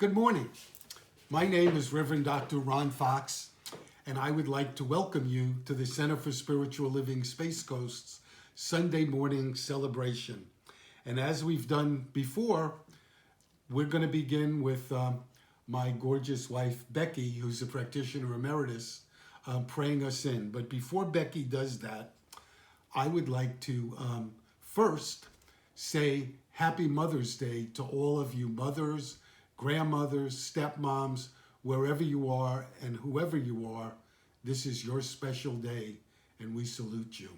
Good morning. My name is Reverend Dr. Ron Fox, and I would like to welcome you to the Center for Spiritual Living Space Coast's Sunday morning celebration. And as we've done before, we're going to begin with my gorgeous wife, Becky, who's a practitioner emeritus, praying us in. But before Becky does that, I would like to first say Happy Mother's Day to all of you mothers, grandmothers, stepmoms, wherever you are and whoever you are. This is your special day, and we salute you.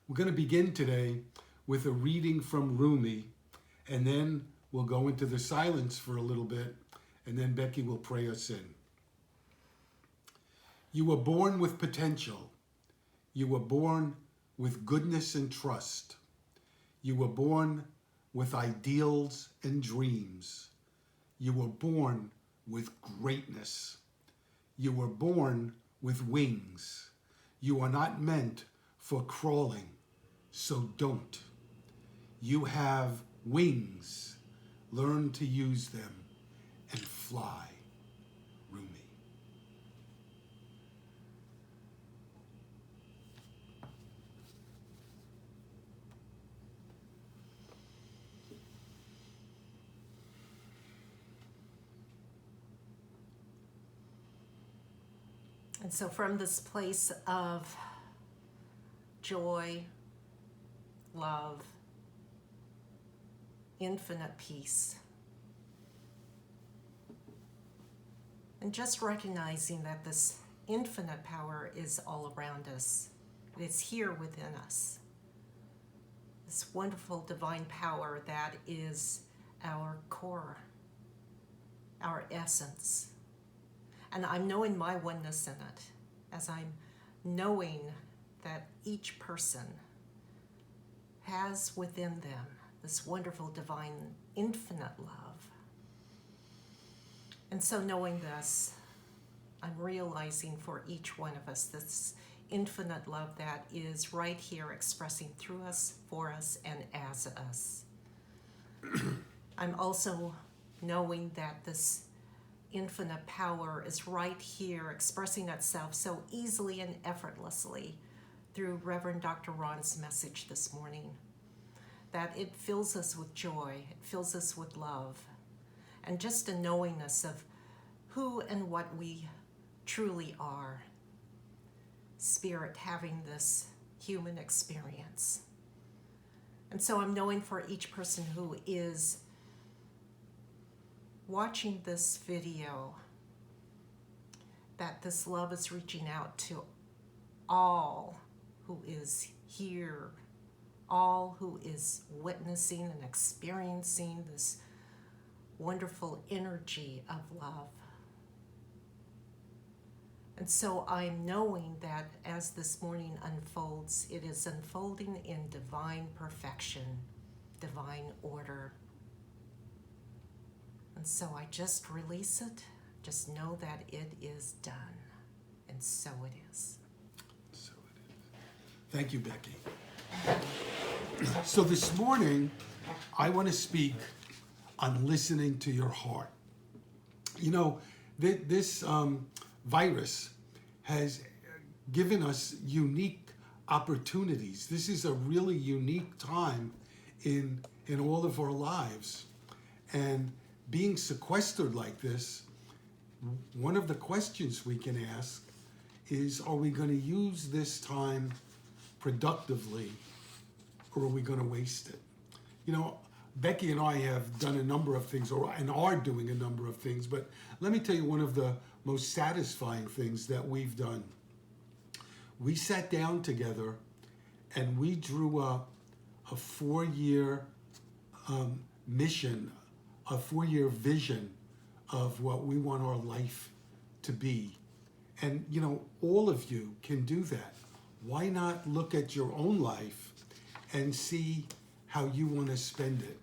We're going to begin today with a reading from Rumi, and then we'll go into the silence for a little bit, and then Becky will pray us in. You were born with potential. You were born with goodness and trust. You were born with ideals and dreams. You were born with greatness. You were born with wings. You are not meant for crawling, so don't. You have wings. Learn to use them and fly. Rumi. And so from this place of joy, love, infinite peace, and just recognizing that this infinite power is all around us, it's here within us. This wonderful divine power that is our core, our essence. And I'm knowing my oneness in it, as I'm knowing that each person has within them this wonderful, divine, infinite love. And so knowing this, I'm realizing for each one of us this infinite love that is right here expressing through us, for us, and as us. I'm also knowing that this infinite power is right here expressing itself so easily and effortlessly through Reverend Dr. Ron's message this morning, that it fills us with joy, it fills us with love, and just a knowingness of who and what we truly are. Spirit having this human experience. And so I'm knowing for each person who is watching this video that this love is reaching out to all who is here, all who is witnessing and experiencing this wonderful energy of love. And so I'm knowing that as this morning unfolds, it is unfolding in divine perfection, divine order. And so I just release it, just know that it is done. And so it is. So it is. Thank you, Becky. So this morning, I want to speak on listening to your heart. You know, this virus has given us unique opportunities. This is a really unique time in all of our lives. And being sequestered like this, one of the questions we can ask is, are we going to use this time productively, or are we going to waste it? You know, Becky and I have done a number of things, and are doing a number of things, but let me tell you one of the most satisfying things that we've done. We sat down together and we drew up a 4-year mission, a 4-year vision of what we want our life to be. And, you know, all of you can do that. Why not look at your own life and see how you want to spend it,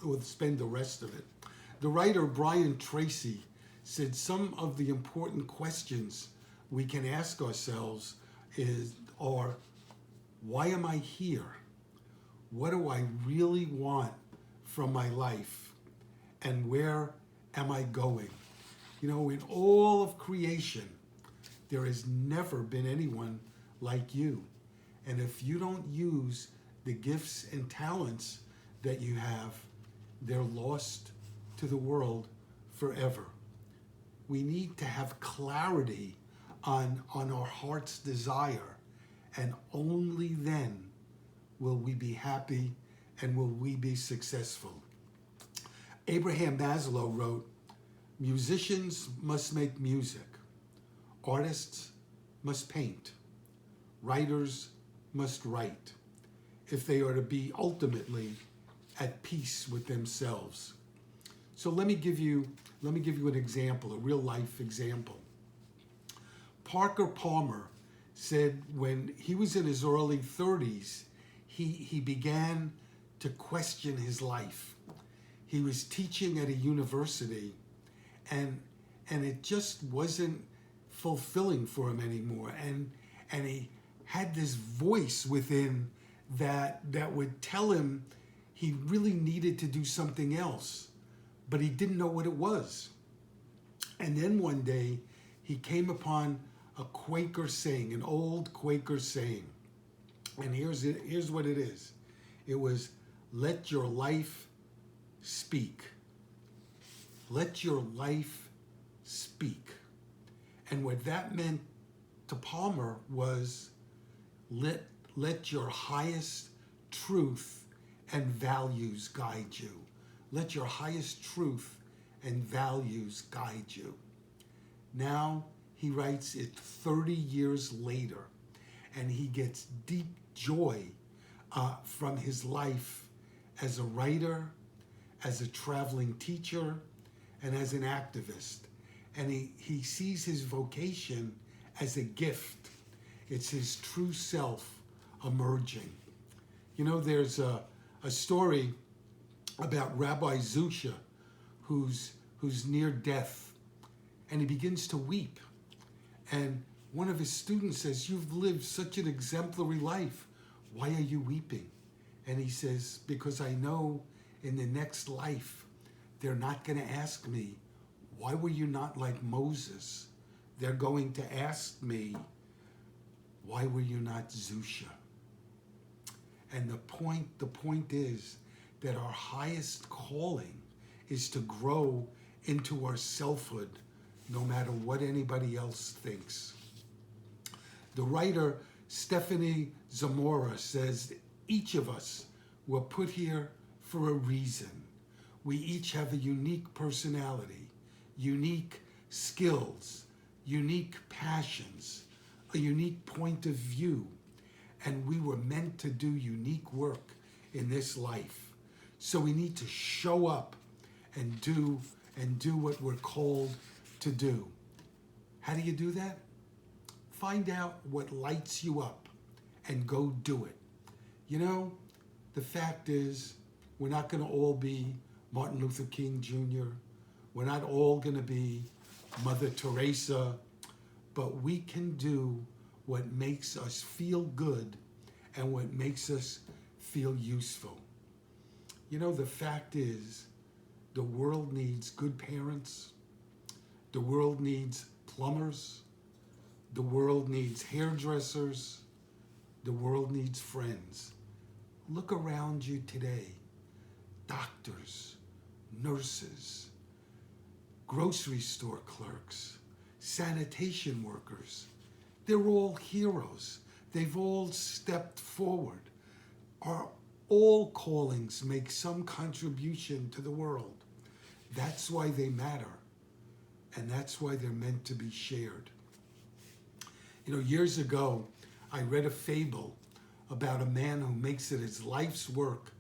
or spend the rest of it? The writer Brian Tracy said some of the important questions we can ask ourselves are, why am I here? What do I really want from my life? and where am I going? You know, in all of creation, there has never been anyone like you. And if you don't use the gifts and talents that you have, they're lost to the world forever. We need to have clarity on our heart's desire, and only then will we be happy and will we be successful. Abraham Maslow wrote, musicians must make music, artists must paint, writers must write, if they are to be ultimately at peace with themselves. So let me give you an example, a real life example. Parker Palmer said when he was in his early 30s, he began to question his life. He was teaching at a university, and it just wasn't fulfilling for him anymore. And he had this voice within that would tell him he really needed to do something else, but he didn't know what it was. And then one day he came upon a Quaker saying, an old Quaker saying. And here's what it is. It was, let your life speak. Let your life speak. And what that meant to Palmer was, let your highest truth and values guide you. Let your highest truth and values guide you. Now he writes it 30 years later, and he gets deep joy from his life as a writer, as a traveling teacher, and as an activist. And he sees his vocation as a gift. It's his true self emerging. You know, there's a story about Rabbi Zusha, who's near death, and he begins to weep. And one of his students says, you've lived such an exemplary life. Why are you weeping? And he says, because I know in the next life, they're not going to ask me, why were you not like Moses? They're going to ask me, why were you not Zusha? And the point is that our highest calling is to grow into our selfhood, no matter what anybody else thinks. The writer Stephanie Zamora says, each of us were put here for a reason. We each have a unique personality, unique skills, unique passions, a unique point of view, and we were meant to do unique work in this life. So we need to show up and do what we're called to do. How do you do that? Find out what lights you up and go do it. You know, the fact is, we're not going to all be Martin Luther King Jr. We're not all going to be Mother Teresa, but we can do what makes us feel good and what makes us feel useful. You know, the fact is, the world needs good parents. The world needs plumbers. The world needs hairdressers. The world needs friends. Look around you today. Doctors, nurses, grocery store clerks, sanitation workers. They're all heroes. They've all stepped forward. All callings make some contribution to the world. That's why they matter. And that's why they're meant to be shared. You know, years ago, I read a fable about a man who makes it his life's work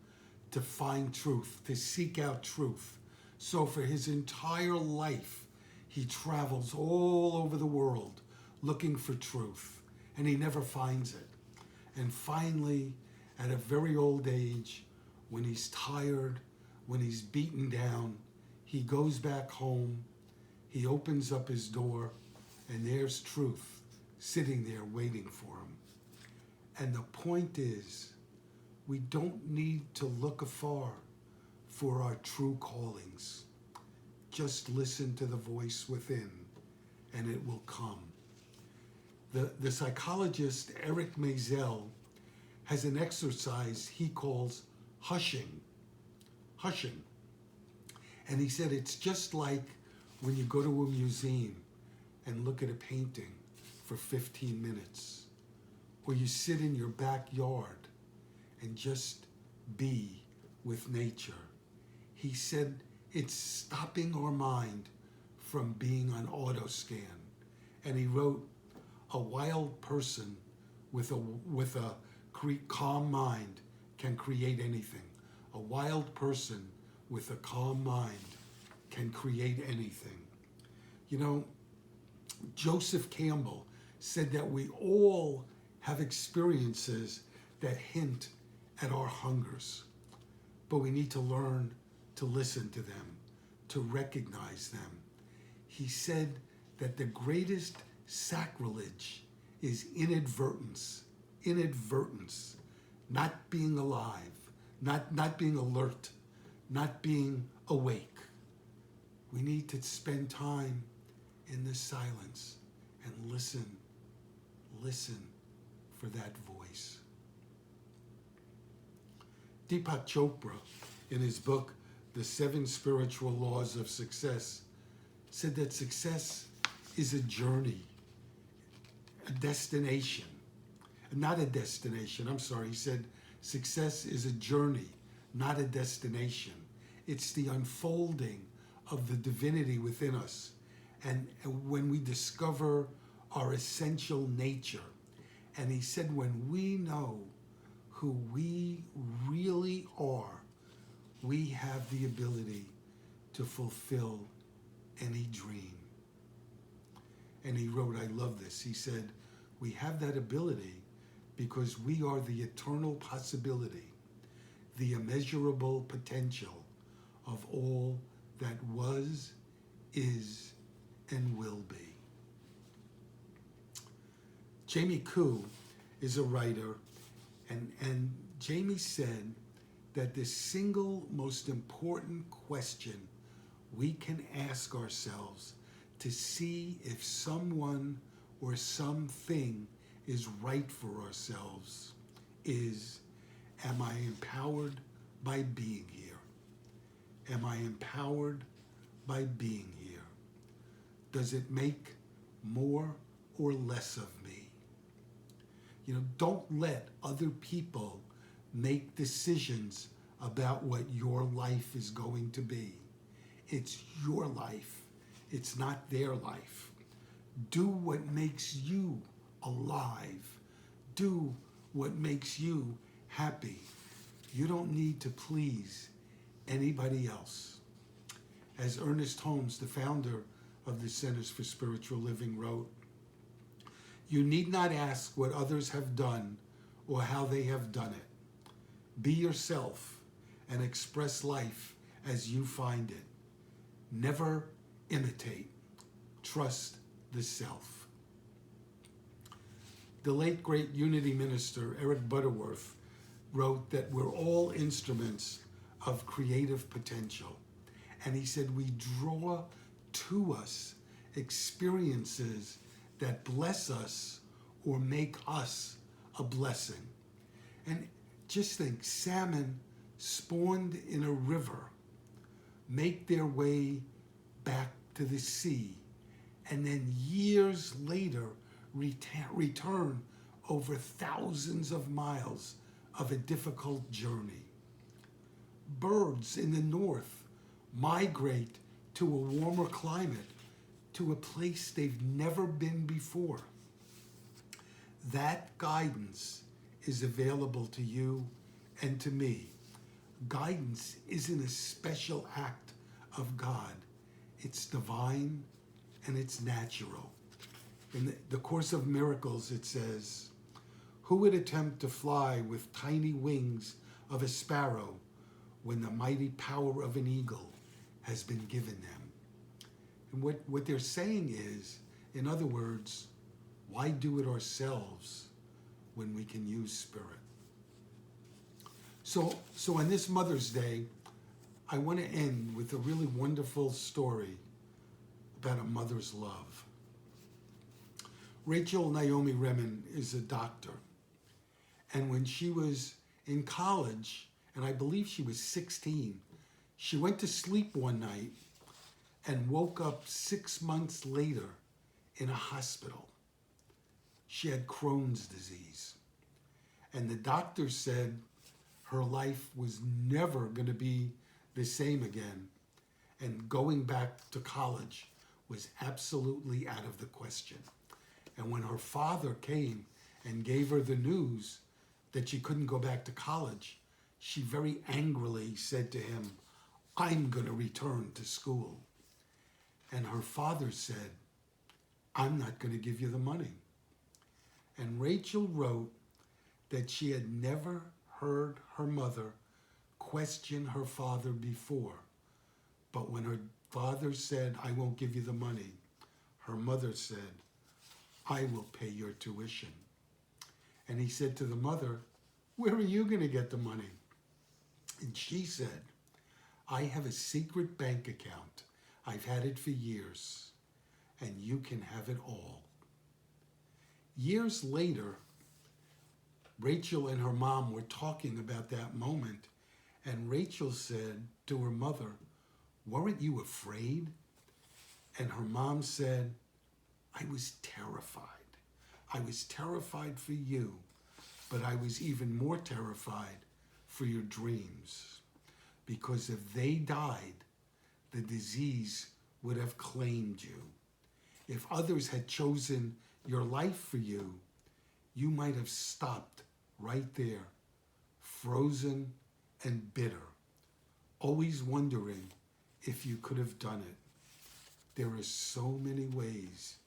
to find truth, to seek out truth. So for his entire life, he travels all over the world looking for truth, and he never finds it. And finally, at a very old age, when he's tired, when he's beaten down, he goes back home, he opens up his door, and there's truth sitting there waiting for him. And the point is, we don't need to look afar for our true callings. just listen to the voice within, and it will come. The psychologist Eric Maisel has an exercise he calls hushing. Hushing. And he said it's just like when you go to a museum and look at a painting for 15 minutes, or you sit in your backyard and just be with nature. He said it's stopping our mind from being on auto scan. And he wrote, a wild person with a calm mind can create anything. A wild person with a calm mind can create anything. You know, Joseph Campbell said that we all have experiences that hint at our hungers, but we need to learn to listen to them, to recognize them. He said that the greatest sacrilege is inadvertence, not being alive, not being alert, not being awake. We need to spend time in the silence and listen for that voice. Deepak Chopra, in his book, The 7 Spiritual Laws of Success, said that success is a journey, a destination. Not a destination, I'm sorry. He said success is a journey, not a destination. It's the unfolding of the divinity within us. And when we discover our essential nature. And he said when we know who we really are, we have the ability to fulfill any dream. And he wrote, I love this, he said, we have that ability because we are the eternal possibility, the immeasurable potential of all that was, is, and will be. Jamie Koo is a writer, and Jamie said that the single most important question we can ask ourselves to see if someone or something is right for ourselves is, am I empowered by being here? Am I empowered by being here? Does it make more or less of me? You know, don't let other people make decisions about what your life is going to be. It's your life. It's not their life. Do what makes you alive. Do what makes you happy. You don't need to please anybody else. As Ernest Holmes, the founder of the Centers for Spiritual Living, wrote, you need not ask what others have done or how they have done it. Be yourself and express life as you find it. Never imitate. Trust the self. The late great Unity minister Eric Butterworth wrote that we're all instruments of creative potential. And he said we draw to us experiences that bless us or make us a blessing. And just think, salmon spawned in a river make their way back to the sea, and then years later return over thousands of miles of a difficult journey. Birds in the north migrate to a warmer climate, to a place they've never been before. That guidance is available to you and to me. Guidance isn't a special act of God. It's divine and it's natural. In the Course of Miracles, it says, who would attempt to fly with tiny wings of a sparrow when the mighty power of an eagle has been given them? And what they're saying is, in other words, why do it ourselves when we can use spirit? So on this Mother's Day, I want to end with a really wonderful story about a mother's love. Rachel Naomi Remen is a doctor. And when she was in college, and I believe she was 16, she went to sleep one night and woke up 6 months later in a hospital. She had Crohn's disease. And the doctor said her life was never going to be the same again. And going back to college was absolutely out of the question. And when her father came and gave her the news that she couldn't go back to college, she very angrily said to him, "I'm going to return to school." And her father said, "I'm not going to give you the money." And Rachel wrote that she had never heard her mother question her father before. But when her father said, "I won't give you the money," her mother said, "I will pay your tuition." And he said to the mother, "Where are you going to get the money?" And she said, "I have a secret bank account. I've had it for years, and you can have it all." Years later, Rachel and her mom were talking about that moment, and Rachel said to her mother, "Weren't you afraid?" And her mom said, "I was terrified. I was terrified for you, but I was even more terrified for your dreams. Because if they died, the disease would have claimed you. If others had chosen your life for you, you might have stopped right there, frozen and bitter, always wondering if you could have done it. There are so many ways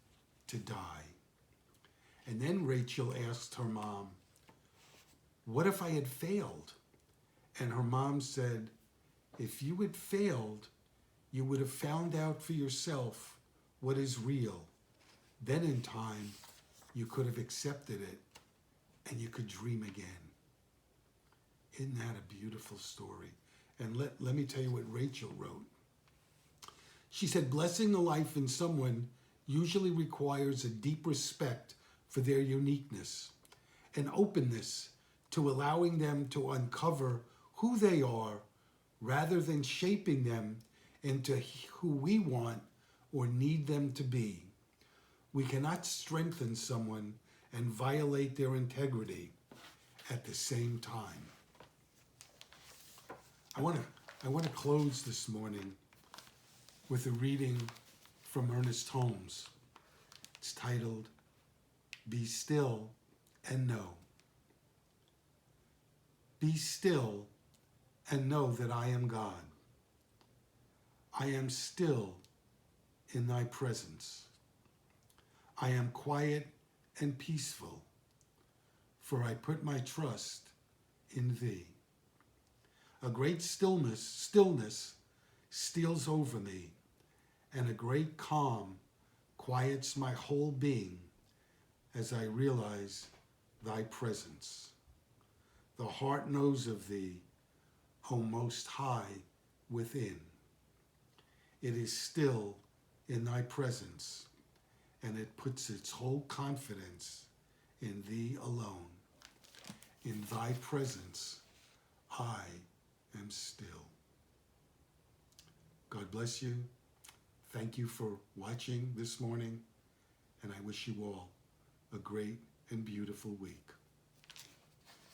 to die." And then Rachel asked her mom, "What if I had failed?" And her mom said, "If you had failed, you would have found out for yourself what is real. Then in time, you could have accepted it and you could dream again." Isn't that a beautiful story? And let me tell you what Rachel wrote. She said, "Blessing a life in someone usually requires a deep respect for their uniqueness, an openness to allowing them to uncover who they are rather than shaping them into who we want or need them to be. We cannot strengthen someone and violate their integrity at the same time." I want to close this morning with a reading from Ernest Holmes. It's titled, "Be Still and Know." "Be still and know that I am God. I am still in thy presence. I am quiet and peaceful, for I put my trust in thee. A great stillness steals over me, and a great calm quiets my whole being as I realize thy presence. The heart knows of thee, O Most High, within. It is still in thy presence, and it puts its whole confidence in thee alone. In thy presence, I am still." God bless you. Thank you for watching this morning, and I wish you all a great and beautiful week.